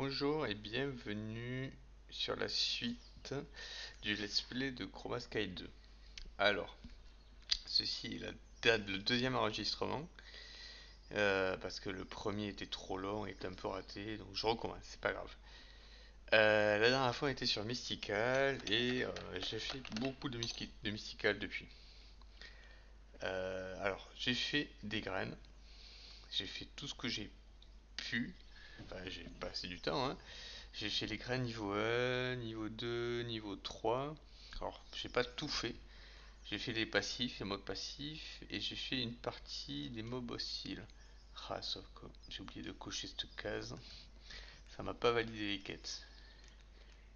Bonjour et bienvenue sur la suite du let's play de Chroma Sky 2. Alors, ceci est le deuxième enregistrement parce que le premier était trop long et était un peu raté, donc je recommence, c'est pas grave. La dernière fois on était sur Mystical et j'ai fait beaucoup de Mystical depuis. Alors, j'ai fait des graines, j'ai fait tout ce que j'ai pu, enfin j'ai passé du temps, hein. J'ai fait les graines niveau 1, niveau 2, niveau 3. Alors, j'ai pas tout fait. J'ai fait les passifs, les mobs passifs, et j'ai fait une partie des mobs hostiles. Ah, sauf que j'ai oublié de cocher cette case. Ça m'a pas validé les quêtes.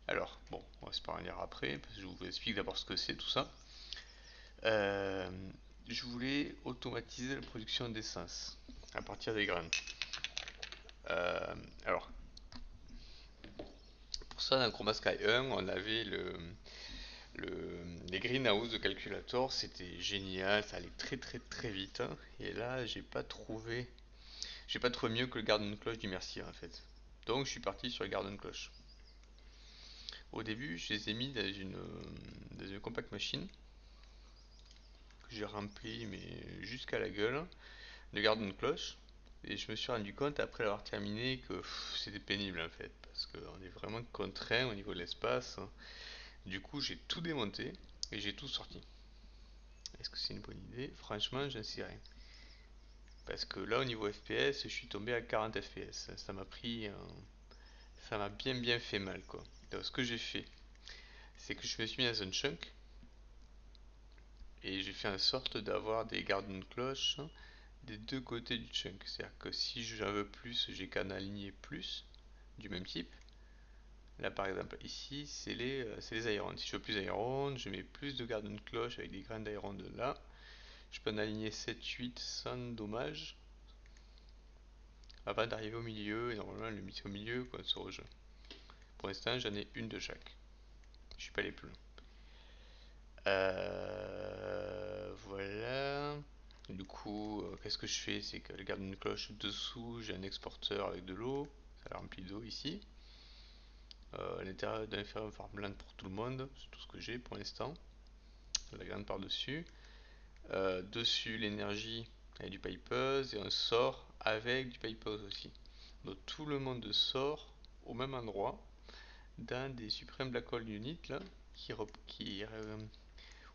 Alors, bon, on va se parler après, parce que je vous explique d'abord ce que c'est tout ça. Euh, je voulais automatiser la production d'essence à partir des graines. Euh, alors, pour ça, dans Chroma Sky 1, on avait les greenhouse de Calculator, c'était génial, ça allait très très très vite, hein. Et là, j'ai pas trouvé mieux que le Garden Cloche du Mercier en fait. Donc je suis parti sur le Garden Cloche. Au début, je les ai mis dans une compact machine que j'ai rempli mais jusqu'à la gueule de Garden Cloche. Et je me suis rendu compte après l'avoir terminé que c'était pénible en fait, parce qu'on est vraiment contraint au niveau de l'espace. Du coup, j'ai tout démonté et j'ai tout sorti. Est-ce que c'est une bonne idée? Franchement, j'en sais rien. Parce que là, au niveau FPS, je suis tombé à 40 FPS. Ça m'a bien fait mal, quoi. Donc, ce que j'ai fait, c'est que je me suis mis dans un chunk et j'ai fait en sorte d'avoir des garden cloches des deux côtés du chunk. C'est-à-dire que si j'en veux plus, j'ai qu'à en aligner plus du même type. Là, par exemple, ici, c'est les aérons. Si je veux plus d'aérons, je mets plus de garden cloches avec des graines d'aérons de là. Je peux en aligner 7-8 sans dommage avant d'arriver au milieu, et normalement le au milieu quoi, se rejoint. Pour l'instant j'en ai une de chaque. Je suis pas allé plus loin. Voilà. Du coup, qu'est-ce que je fais? C'est que je garde une cloche dessous, j'ai un exporteur avec de l'eau, ça remplit d'eau ici. À l'intérieur d'un fer farmland pour tout le monde, c'est tout ce que j'ai pour l'instant. La grande par-dessus. Dessus l'énergie avec du pipeuse et on sort avec du pipeuse aussi. Donc tout le monde sort au même endroit dans des suprêmes black hole unit là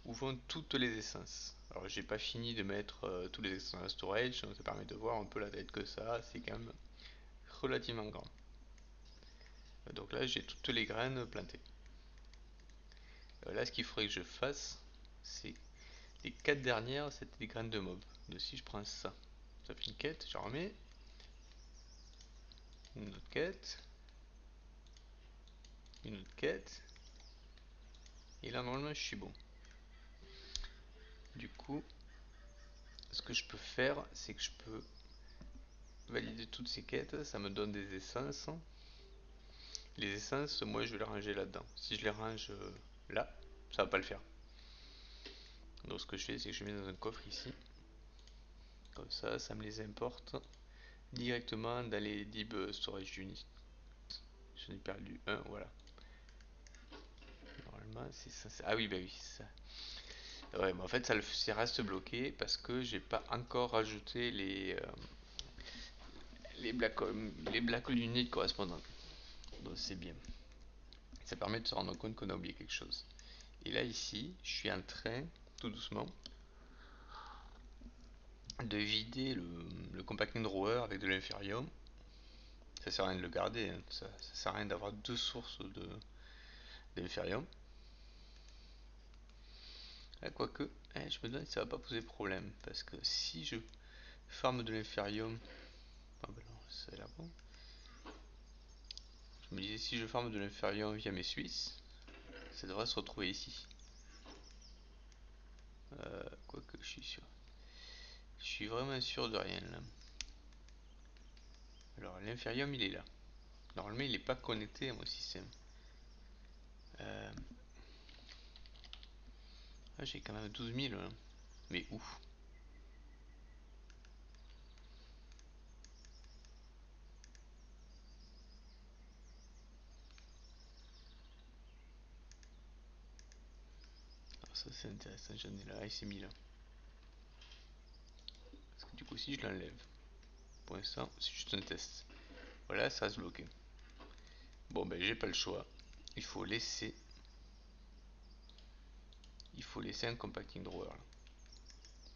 où vont toutes les essences. Alors j'ai pas fini de mettre tous les essences en storage, donc ça permet de voir un peu la tête que ça, c'est quand même relativement grand. Donc là j'ai toutes les graines plantées. Là ce qu'il faudrait que je fasse, c'est les 4 dernières, c'était des graines de mob. Donc si je prends ça, ça fait une quête, j'en remets, une autre quête, une autre quête, et là normalement je suis bon. Du coup, ce que je peux faire, c'est que je peux valider toutes ces quêtes, ça me donne des essences. Les essences, moi je vais les ranger là-dedans. Si je les range là, ça va pas le faire. Donc ce que je fais, c'est que je mets dans un coffre ici. Comme ça me les importe directement dans les DIB storage unit. J'en ai perdu un, voilà. Normalement, c'est ça. Ah oui, bah oui, c'est ça. Ouais, mais en fait, ça reste bloqué parce que j'ai pas encore rajouté les black, les black units correspondants. Donc c'est bien. Ça permet de se rendre compte qu'on a oublié quelque chose. Et là, ici, je suis en train, tout doucement, de vider le compacting drawer avec de l'inferium. Ça sert à rien de le garder, hein. Ça sert à rien d'avoir deux sources d'inferium. Quoique, je me demande si ça va pas poser problème, parce que si je farme de l'inferium, ah bah non, ça a l'air bon. Je me disais si je farme de l'inferium via mes Suisses, ça devrait se retrouver ici. Quoique, je suis sûr. Je suis vraiment sûr de rien là. Alors l'inferium il est là. Normalement il n'est pas connecté à mon système. J'ai quand même 12 000 là. Mais où? Ça c'est intéressant, j'en ai là, il s'est mis là. Parce que du coup si je l'enlève, pour l'instant c'est juste un test. Voilà, ça reste bloqué. Bon ben j'ai pas le choix. Il faut laisser un compacting drawer là.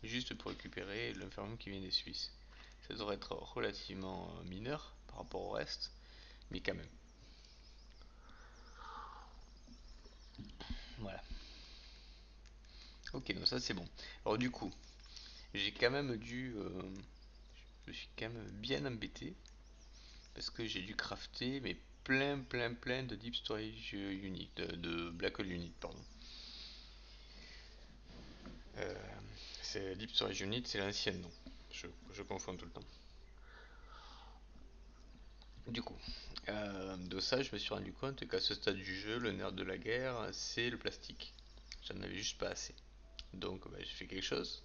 Juste pour récupérer l'enfermement qui vient des Suisses. Ça devrait être relativement mineur par rapport au reste, mais quand même. Voilà. Ok, donc ça c'est bon. Alors du coup, j'ai quand même dû, je suis quand même bien embêté parce que j'ai dû crafter mais plein de deep storage unit, de black hole unit, pardon. Euh, c'est deep storage unit, c'est l'ancienne nom. Je confonds tout le temps. Du coup, de ça, je me suis rendu compte qu'à ce stade du jeu, le nerf de la guerre, c'est le plastique. J'en avais juste pas assez. Donc, bah, j'ai fait quelque chose.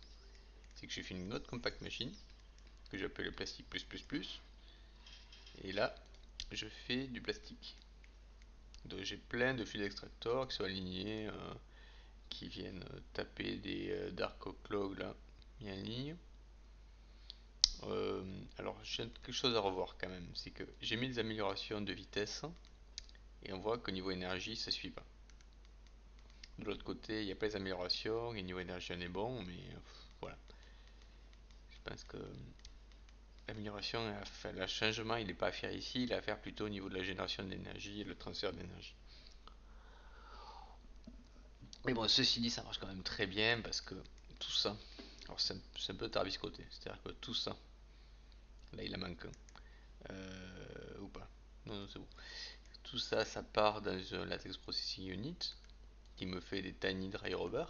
C'est que j'ai fait une autre compact machine que j'appelle le plastique plus plus plus. Et là, je fais du plastique. Donc, j'ai plein de fils d'extracteurs qui sont alignés, qui viennent taper des dark oak logs là, mis en ligne. Alors, j'ai quelque chose à revoir quand même. C'est que j'ai mis des améliorations de vitesse et on voit qu'au niveau énergie, ça suit pas. De l'autre côté, il n'y a pas les améliorations, et niveau énergie on est bon, mais voilà. Je pense que l'amélioration, le changement, il n'est pas à faire ici, il est à faire plutôt au niveau de la génération d'énergie et le transfert d'énergie. Mais bon, ceci dit, ça marche quand même très bien parce que tout ça, alors c'est un peu tarbiscoté, c'est-à-dire que tout ça, là il en manque un, ou pas, non, non c'est bon. Tout ça, ça part dans un latex processing unit qui me fait des tiny dry rubber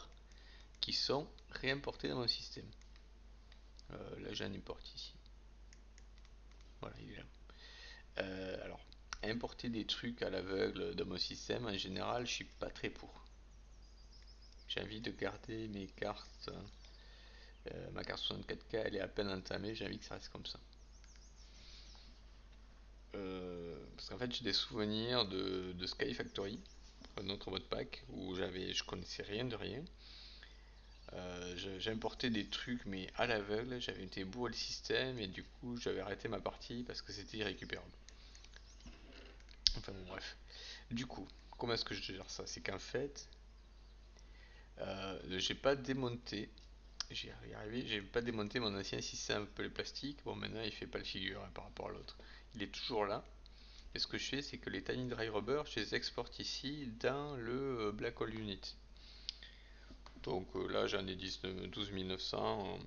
qui sont réimportés dans mon système. Là j'en importe ici. Voilà, il est là. Alors, importer des trucs à l'aveugle dans mon système, en général, je suis pas très pour. J'ai envie de garder mes cartes. Ma carte 64K, elle est à peine entamée, j'ai envie que ça reste comme ça. Parce qu'en fait, j'ai des souvenirs de Sky Factory, un autre mode pack, où je connaissais rien de rien. J'ai importé des trucs, mais à l'aveugle, j'avais été bourré le système, et du coup, j'avais arrêté ma partie parce que c'était irrécupérable. Enfin bon, bref. Du coup, comment est-ce que je gère ça? C'est qu'en fait, j'ai pas démonté, j'y arrivé, j'ai pas démonté mon ancien système un peu les plastiques. Bon, maintenant il fait pas le figure hein, par rapport à l'autre. Il est toujours là. Et ce que je fais, c'est que les tiny dry rubber, je les exporte ici dans le black hole unit. Donc là, j'en ai 12 900.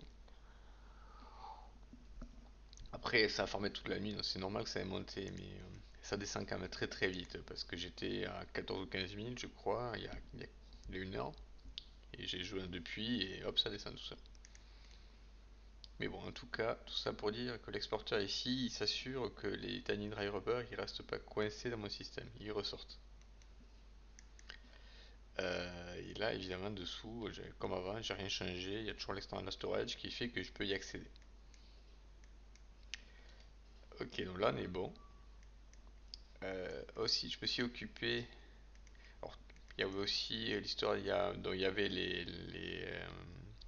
Après, ça a formé toute la nuit, donc c'est normal que ça ait monté, mais ça descend quand même très très vite parce que j'étais à 14 ou 15 000, je crois, il y a une heure. Et j'ai joué depuis et hop, ça descend tout ça. Mais bon, en tout cas, tout ça pour dire que l'exporteur ici, il s'assure que les tiny dry rubber, ils restent pas coincés dans mon système, ils ressortent. Et là, évidemment, dessous, comme avant, j'ai rien changé, il y a toujours l'external storage qui fait que je peux y accéder. Ok, donc là, on est bon. Aussi, je me suis occupé. Alors, il y avait aussi l'histoire, donc, il y avait les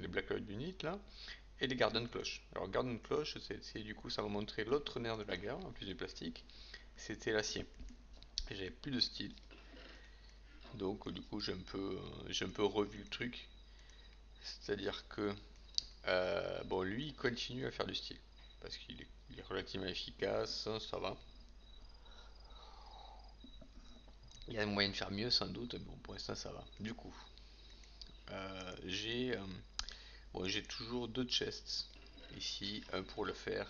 Blackout Units là, et les Garden Cloche. Alors, Garden Cloche, du coup, ça m'a montré l'autre nerf de la guerre, en plus du plastique, c'était l'acier. Et j'avais plus de style. Donc du coup j'ai un peu revu le truc. C'est-à-dire que bon lui il continue à faire du style. Parce il est relativement efficace, ça va. Il y a moyen de faire mieux sans doute, mais bon pour l'instant ça va. Du coup, euh, j'ai euh, j'ai toujours deux chests ici, un pour le faire.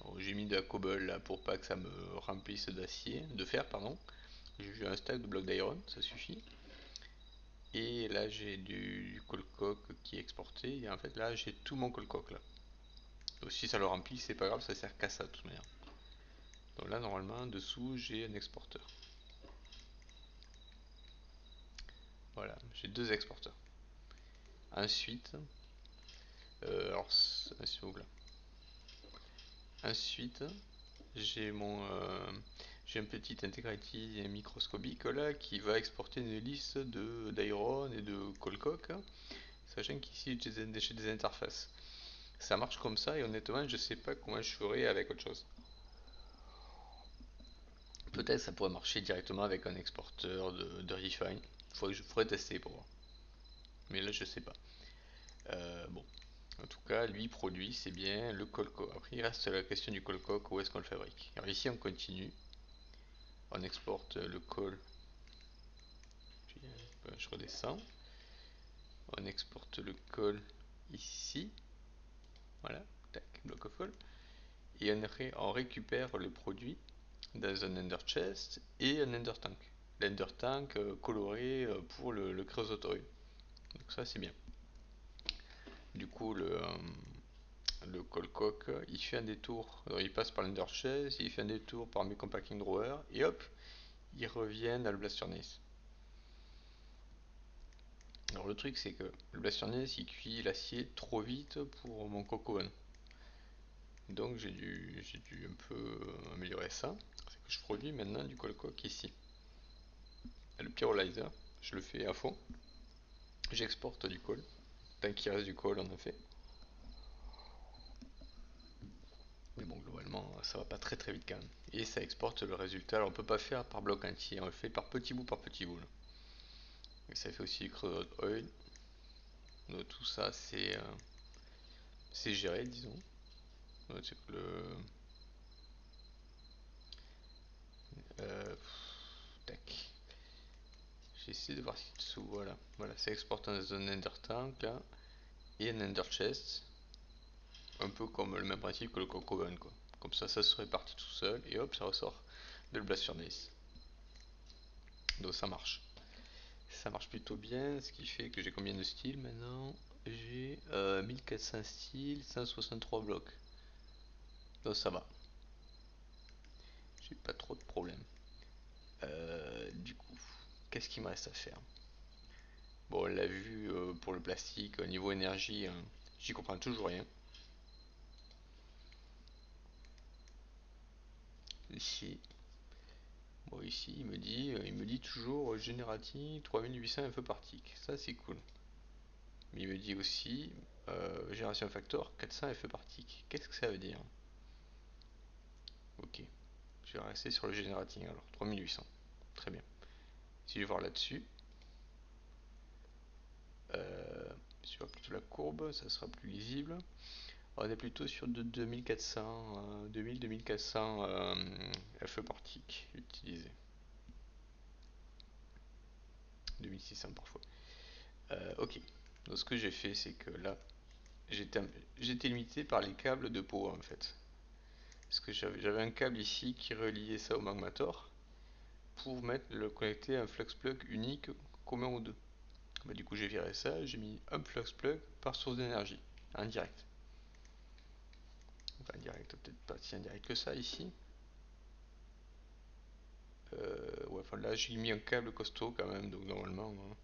Bon, j'ai mis de la cobble là pour pas que ça me remplisse d'acier, de fer pardon. J'ai un stack de blocs d'iron, ça suffit. Et là j'ai du colcock qui est exporté. Et en fait là j'ai tout mon colcock là. Donc si ça le remplit, c'est pas grave, ça sert qu'à ça de toute manière. Donc là normalement dessous j'ai un exporteur. Voilà, j'ai deux exporteurs. Ensuite, alors là. Ensuite, j'ai mon, j'ai un petit integrity microscopique là qui va exporter une liste d'iron et de colcoque, sachant qu'ici j'ai des interfaces. Ça marche comme ça et honnêtement je sais pas comment je ferais avec autre chose. Peut-être ça pourrait marcher directement avec un exporteur de Refine. Je ferais tester pour voir. Mais là je sais pas. Bon. En tout cas, lui produit, c'est bien le colcoque. Après, il reste la question du colcoque, où est-ce qu'on le fabrique. Alors ici, on continue. On exporte le col. Puis, je redescends. On exporte le col ici. Voilà, tac, block of call. Et on récupère le produit dans un ender chest et un ender tank. L'ender tank coloré pour le creosote. Donc ça, c'est bien. Du coup, le colcoque, il fait un détour, alors il passe par l'Underchase, il fait un détour par mes compacting drawer, et hop, il revient à le Blasternace. Alors le truc c'est que le Blasternace il cuit l'acier trop vite pour mon coco oven. Donc j'ai dû un peu améliorer ça. C'est que je produis maintenant du colcoque ici. Et le pyrolyzer, je le fais à fond. J'exporte du col. Tant qu'il reste du col, on en fait. Mais bon, globalement, ça va pas très très vite quand même. Et ça exporte le résultat. Alors on peut pas faire par bloc entier, on le fait par petit bout par petit bout. Là. Et ça fait aussi du crude oil. Donc tout ça c'est géré, disons. Donc, c'est que euh, tac. J'essaie de voir si dessous, voilà. Voilà, ça exporte dans un ender tank là. Et un ender chest. Un peu comme le même principe que le coco oven quoi. Comme ça se répartit tout seul et hop ça ressort de le blast furnace. Donc ça marche. Ça marche plutôt bien, ce qui fait que j'ai combien de styles maintenant? J'ai 1400 styles, 163 blocs. Donc ça va. J'ai pas trop de problèmes. Du coup, qu'est-ce qu'il me reste à faire? Bon, on l'a vu pour le plastique, au niveau énergie, hein, j'y comprends toujours rien. Ici, bon, ici il me dit toujours Generati 3800 FE par tick. Ça c'est cool. Mais il me dit aussi génération factor 400 FE par tick. Qu'est-ce que ça veut dire? Ok, je vais rester sur le Generati alors, 3800. Très bien. Si je vais voir là-dessus, si je vois plutôt la courbe, ça sera plus lisible. On est plutôt sur de 2400, 2000-2400 FE par tick utilisé. 2600 parfois. Ok. Donc ce que j'ai fait, c'est que là, j'étais limité par les câbles de power en fait. Parce que j'avais un câble ici qui reliait ça au magmator pour le connecter à un flux plug unique commun aux deux. Bah, du coup j'ai viré ça, j'ai mis un flux plug par source d'énergie, indirect. Enfin indirect, peut-être pas si indirect que ça ici. Ouais, enfin là j'ai mis un câble costaud quand même, donc normalement hein,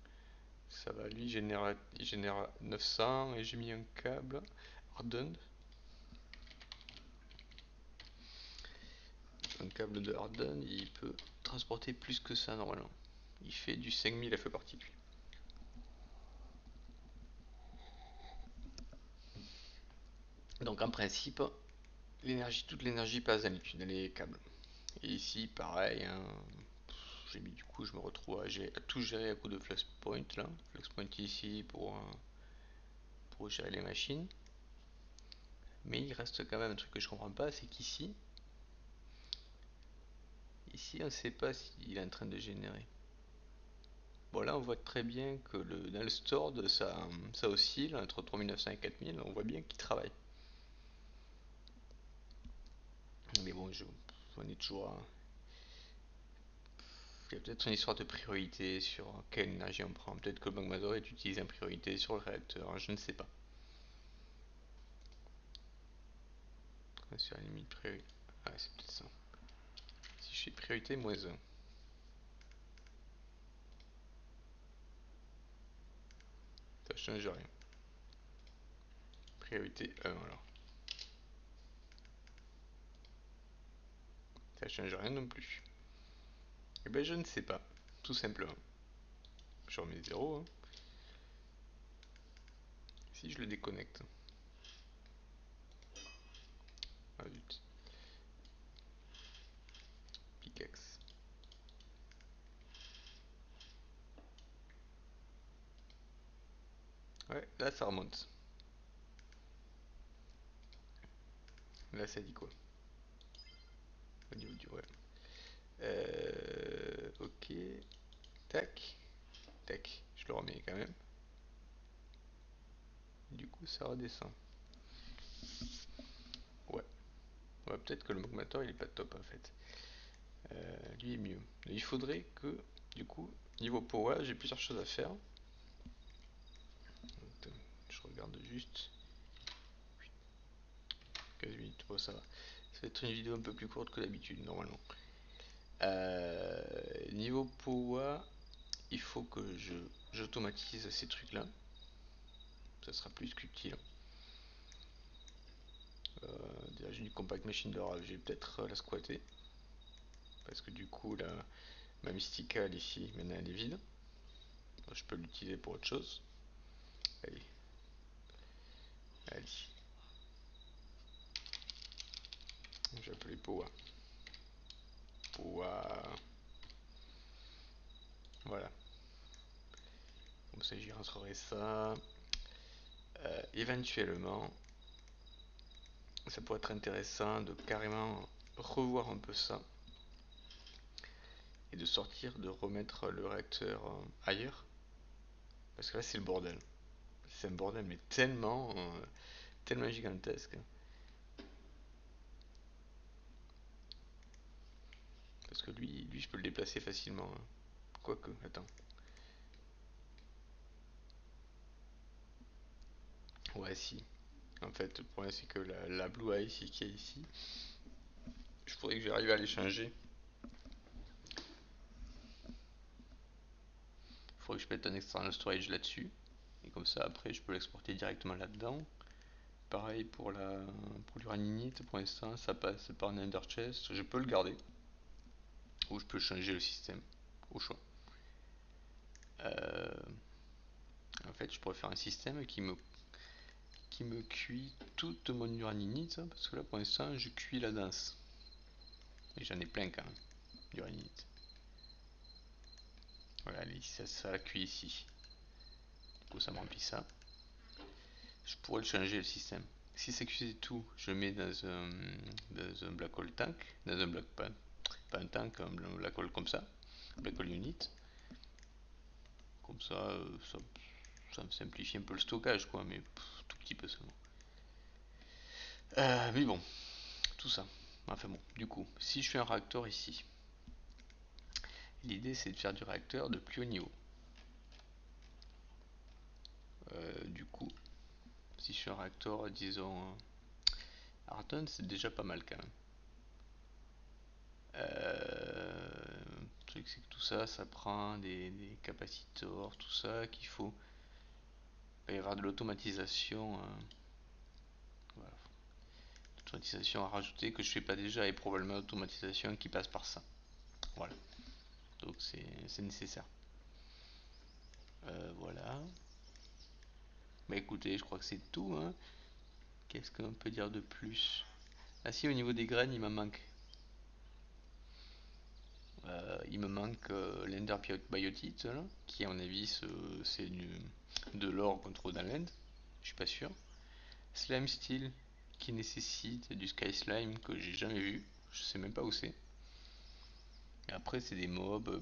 ça va. Lui il génère 900 et j'ai mis un câble hardened. Un câble de Harden, il peut transporter plus que ça normalement. Il fait du 5000 FE particule. Donc en principe, toute l'énergie passe dans les câbles. Et ici, pareil, hein, du coup, je me retrouve à tout gérer à coup de flexpoint là. Flexpoint ici pour gérer les machines. Mais il reste quand même un truc que je comprends pas, c'est ici on ne sait pas s'il est en train de générer. Bon là on voit très bien que dans le stored ça oscille entre 3900 et 4000, on voit bien qu'il travaille. Mais bon, on est toujours à... Il y a peut-être une histoire de priorité sur quelle énergie on prend. Peut-être que le magmator est utilisé en priorité sur le réacteur, je ne sais pas. Sur la limite priorité. Ah, c'est peut-être ça. Si je fais priorité, moins 1. Ça change rien. Priorité 1 alors. Ça change rien non plus. Eh ben je ne sais pas, tout simplement. Je remets 0, hein. Si je le déconnecte. Ah zut, pickaxe. Ouais, là ça remonte. Là ça dit quoi? Au niveau du... Ouais. Ok. Tac. Tac. Je le remets quand même. Du coup ça redescend. Ouais. Ouais, peut-être que le Mogmator il est pas top en fait. Lui est mieux. Mais il faudrait que, du coup, niveau power, j'ai plusieurs choses à faire. Attends, je regarde juste. 15 minutes, bon, ça va. Ça va être une vidéo un peu plus courte que d'habitude, normalement. Niveau power, il faut que j'automatise ces trucs-là. Ça sera plus qu'utile. Déjà, j'ai une compact machine de rave, j'ai peut-être la squatter. Parce que du coup, là, ma mysticale ici, maintenant elle est vide. Je peux l'utiliser pour autre chose. Allez, allez. Je vais appeler Powa. Powa. Voilà. Comme ça, j'y rentrerai ça. Éventuellement, ça pourrait être intéressant de carrément revoir un peu ça et de sortir, de remettre le réacteur ailleurs. Parce que là, c'est le bordel. C'est un bordel, mais tellement gigantesque. Parce que lui, je peux le déplacer facilement, hein. Quoique, attends. Ouais, si. En fait, le problème, c'est que la Blue Ice qui est ici, je pourrais que j'arrive à les changer. Il faudrait que je mette un external storage là-dessus. Et comme ça, après, je peux l'exporter directement là-dedans. Pareil pour l'uraninite, pour l'instant, ça passe par un Ender Chest. Je peux le garder. Ou je peux changer le système. Au choix. Euh, En fait, je pourrais faire un système qui me cuit toute mon uraninite. Parce que là, pour l'instant, je cuis la danse. Et j'en ai plein quand même, d'uraninite. Voilà, allez, ça cuit ici. Du coup, ça me remplit ça. Je pourrais le changer le système. Si ça cuisait tout, je le mets dans un black hole tank, dans un black pas un tank, un black hole comme ça, black hole unit. Comme ça, ça me simplifie un peu le stockage, quoi, mais tout petit peu seulement. Mais bon, tout ça. Enfin bon, du coup, si je fais un réacteur ici, l'idée c'est de faire du réacteur de plus haut niveau. Du coup, si je fais un réacteur, disons, Arton, c'est déjà pas mal quand même. Le truc c'est que tout ça, ça prend des capacitors, tout ça, qu'il faut. Il va y avoir de l'automatisation. Voilà. L'automatisation à rajouter que je fais pas déjà et probablement l'automatisation qui passe par ça. Voilà. Donc c'est nécessaire. Voilà. Bah écoutez, je crois que c'est tout, hein. Qu'est-ce qu'on peut dire de plus? Ah si, au niveau des graines, il me manque. L'Ender Biotite, là, qui à mon avis c'est de l'or qu'on trouve dans l'End. Je suis pas sûr. Slime Steel, qui nécessite du Sky Slime que j'ai jamais vu. Je sais même pas où c'est. Et après, c'est des mobs,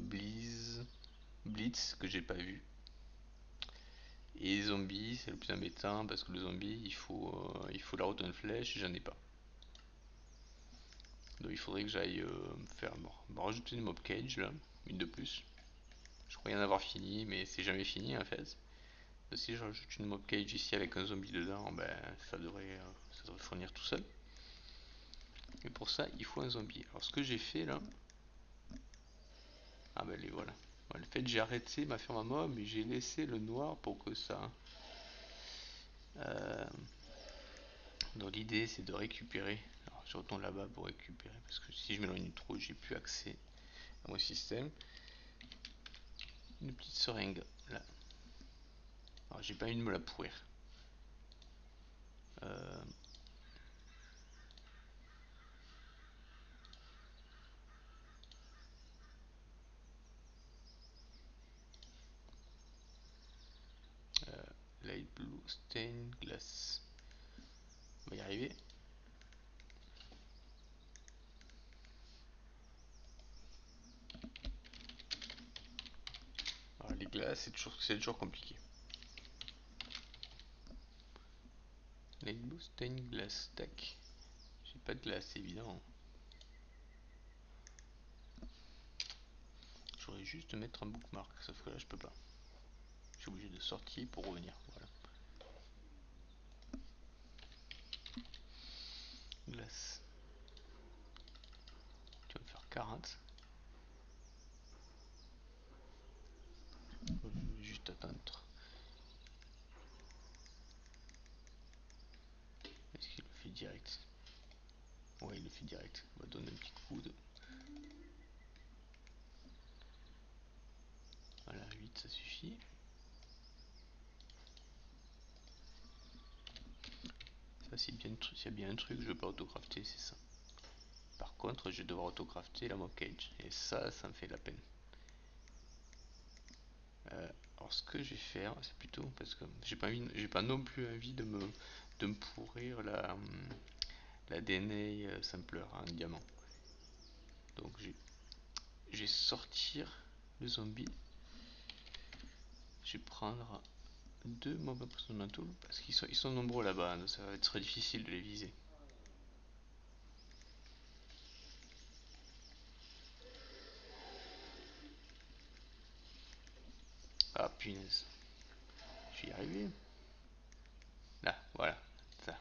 Blitz, que j'ai pas vu. Et les zombies, c'est le plus embêtant parce que le zombie, il faut la route de flèche, j'en ai pas. Donc il faudrait que j'aille faire, bon, rajouter une mob cage là, une de plus. Je crois y en avoir fini, mais c'est jamais fini en fait. Donc, si je rajoute une mob cage ici avec un zombie dedans, ben ça devrait fournir tout seul. Et pour ça, il faut un zombie. Alors ce que j'ai fait là, ah ben les voilà. Le fait j'ai arrêté ma ferme à mob, mais j'ai laissé le noir pour que ça. Euh, donc l'idée c'est de récupérer. Alors je retourne là-bas pour récupérer parce que si je m'éloigne trop, j'ai plus accès. à mon système. Une petite seringue là. Alors j'ai pas envie de me la pourrir. Euh, Light blue stain glass. On va y arriver. Alors les glaces, c'est toujours compliqué. Light blue stain glass, tac. J'ai pas de glace évidemment. J'aurais juste mettre un bookmark, sauf que là je peux pas. Je suis obligé de sortir pour revenir. Voilà. Glace. Tu vas me faire 40. Je vais juste attendre. Est-ce qu'il le fait direct? Ouais, il le fait direct. On va donner un petit coup de. Voilà, 8 ça suffit. Ça c'est bien, s'il y a bien un truc, je veux pas autocrafter, c'est ça. Par contre, je vais devoir autocrafter la mock cage. Et ça me fait la peine. Alors ce que je vais faire, c'est plutôt parce que j'ai pas non plus envie de me pourrir la DNA sampler en diamant. Donc je vais sortir le zombie. Je vais prendre deux mobs impressionnants parce ils sont nombreux là-bas, donc ça va être difficile de les viser. Ah punaise, je vais y arriver. Là, voilà, ça.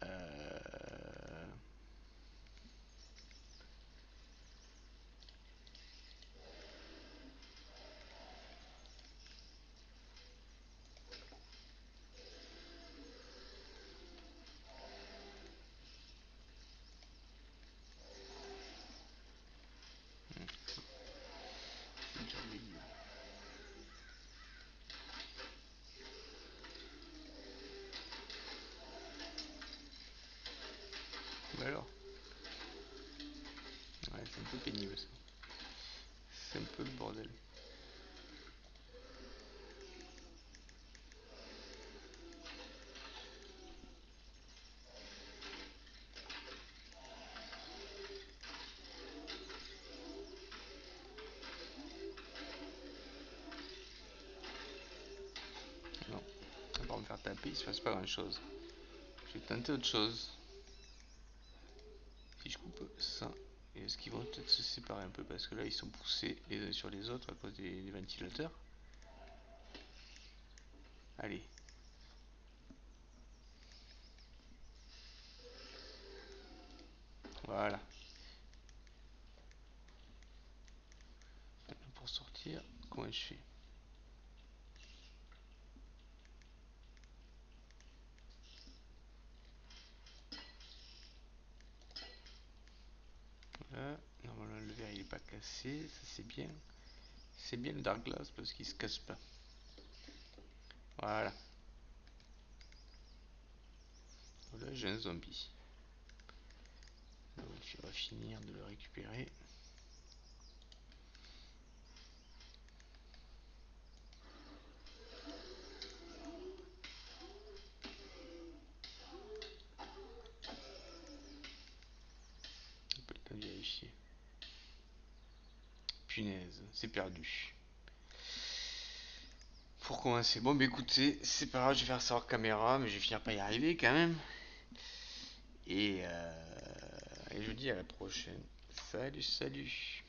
Euh, Bah alors, ouais, c'est un peu pénible ça. C'est un peu le bordel. Non, à part me faire taper, il se passe pas grand chose. Je vais tenter autre chose. Si je coupe ça, est-ce qu'ils vont peut-être se séparer un peu parce que là ils sont poussés les uns sur les autres à cause des ventilateurs. Allez. Voilà. Maintenant pour sortir, comment je fais? Voilà. Normalement le verre il est pas cassé, ça c'est bien. C'est bien le dark glass parce qu'il se casse pas. Voilà. Voilà, j'ai un zombie. Donc on va finir de le récupérer. On peut le temps de vérifier. Punaise, c'est perdu. Pour commencer, bon bah écoutez, c'est pas grave, je vais faire ça hors caméra, mais je vais finir par y arriver quand même. Et je vous dis à la prochaine. Salut, salut.